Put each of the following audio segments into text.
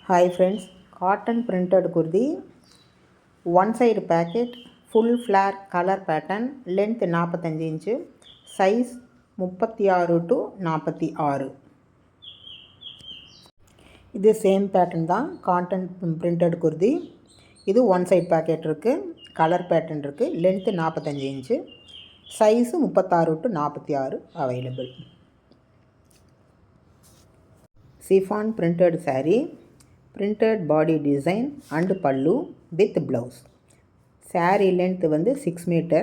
Hi friends, cotton printed kurti, one side packet, full flare color pattern, length 45 inch, size 36 to 46. இது same pattern தான் cotton printed kurti. இது one side packet இருக்குது, colour pattern இருக்குது, length 45 inch, size 36 to 46 available. Chiffon printed saree, printed body design and pallu with blouse. Saree length வந்து 6 meter.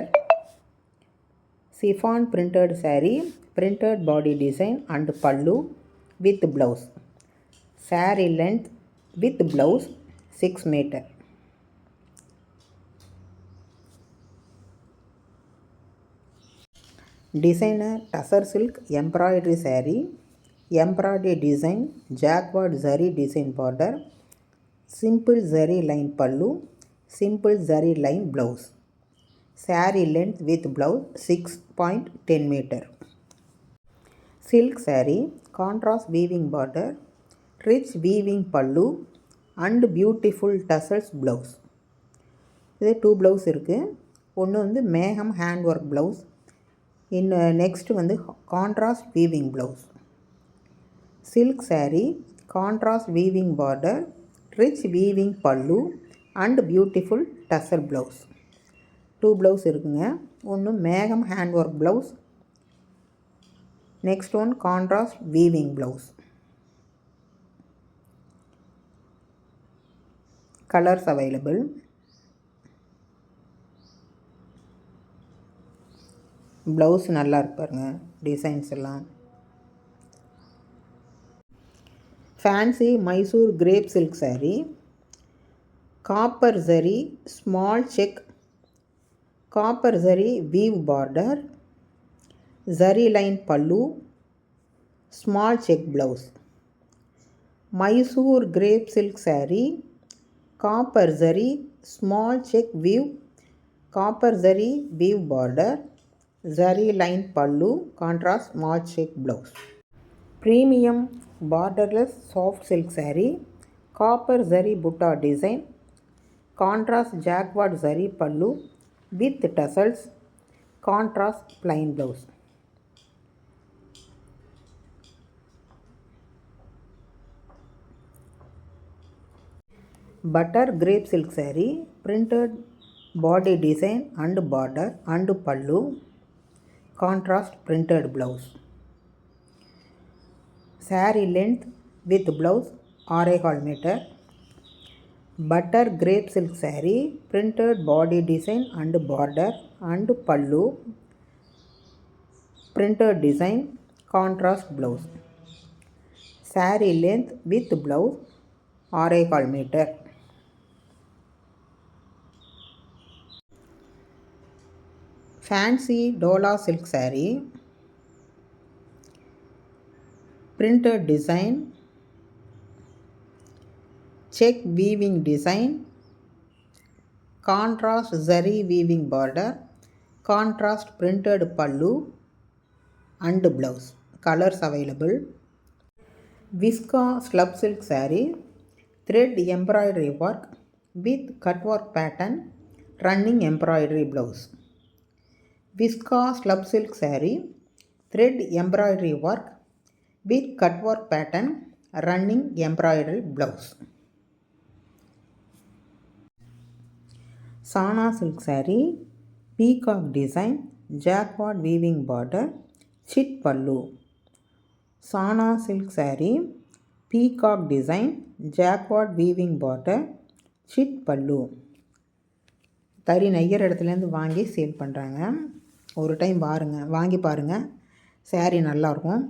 Chiffon printed saree, printed body design and pallu with blouse. Saree length with blouse 6 meter. Designer tussar silk embroidery saree, embroidery design jacquard zari design border, simple zari line pallu, simple zari line blouse. Saree length with blouse 6.10 meter. Silk saree, contrast weaving border, rich weaving pallu and beautiful tassels blouse. இது 2 blouse இருக்குது. ஒன்று வந்து மேகம் hand work blouse, next வந்து contrast weaving blouse. Silk saree, contrast weaving border, rich weaving pallu and beautiful tassel blouse. 2 blouse இருக்குங்க. ஒன்று மேகம் hand work blouse, next one contrast weaving blouse. Colours available. Blouse நல்லா இருப்பாருங்க, டிசைன்ஸ் எல்லாம். Fancy Mysore crepe silk saree, copper zari small check, copper zari weave border, zari line pallu, small check blouse. Mysore crepe silk saree, copper zari small check we've, copper zari weave border, zari line pallu, contrast small check blouse. Premium borderless soft silk saree, copper zari butta design, contrast jacquard zari pallu with tassels, contrast plain blouse. Butter grape silk saree, printed body design and border and pallu, contrast printed blouse. Saree length with blouse 6.25 meter. Butter grape silk saree, printed body design and border and pallu, printed design, contrast blouse. Saree length with blouse 6.25 meter. Fancy Dola silk saree, printed design, check weaving design, contrast zari weaving border, contrast printed pallu and blouse. Colors available. Visca slub silk saree, thread embroidery work with cut work pattern, running embroidery blouse. Visca slub silk saree, thread embroidery work with cut work pattern, running embroidery blouse. Sana silk saree, peacock design, jacquard weaving border, chit pallu. Sana silk saree, peacock design, jacquard weaving border, chit pallu. தறி நெய்யர் இடத்துலேருந்து வாங்கி sale பண்ணுறாங்க. ஒரு time வாங்கி பாருங்கள், saree நல்லாயிருக்கும்.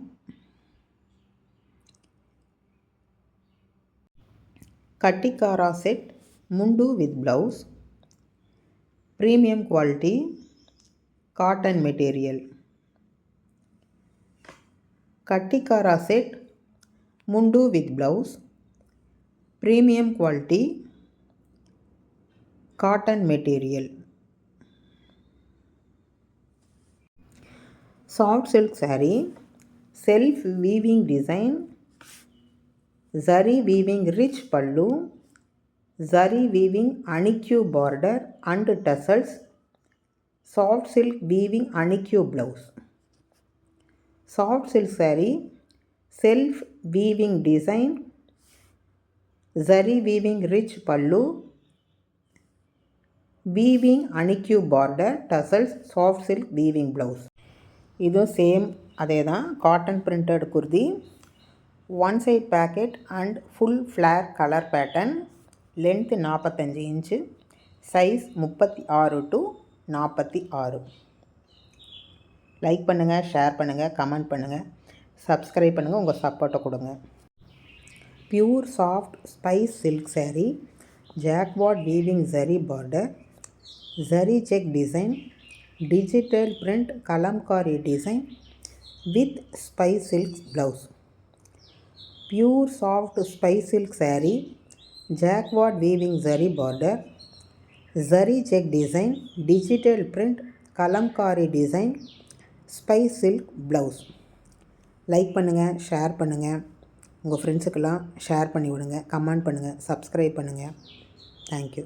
கட்டிக்காரா set mundu with blouse, premium quality, cotton material. கட்டிக்காரா set mundu with blouse, premium quality, cotton material. Soft silk saree, self weaving design, zari weaving rich pallu, zari weaving anikyu border and tassels, soft silk weaving anikyu blouse. Soft silk saree, self weaving design, zari weaving rich pallu, weaving anikyu border, tassels, soft silk weaving blouse. இதுவும் same அதே தான், cotton printed kurti, one side pocket and full flare colour pattern, length 45 inch, size 36 to 46. Like பண்ணுங்கள், share பண்ணுங்கள், comment பண்ணுங்கள், subscribe பண்ணுங்கள், உங்கள் சப்போர்ட்டை கொடுங்க. Pure soft spice silk saree, jacquard weaving zari border, zari check design, digital print kalamkari design with spice silk blouse. Pure soft spice silk saree, jacquard weaving zari border, zari check design, digital print kalamkari design, spice silk blouse. Like பண்ணுங்கள், share பண்ணுங்கள், உங்கள் ஃப்ரெண்ட்ஸுக்கெல்லாம் share பண்ணி விடுங்க, comment பண்ணுங்கள், subscribe பண்ணுங்கள். Thank you.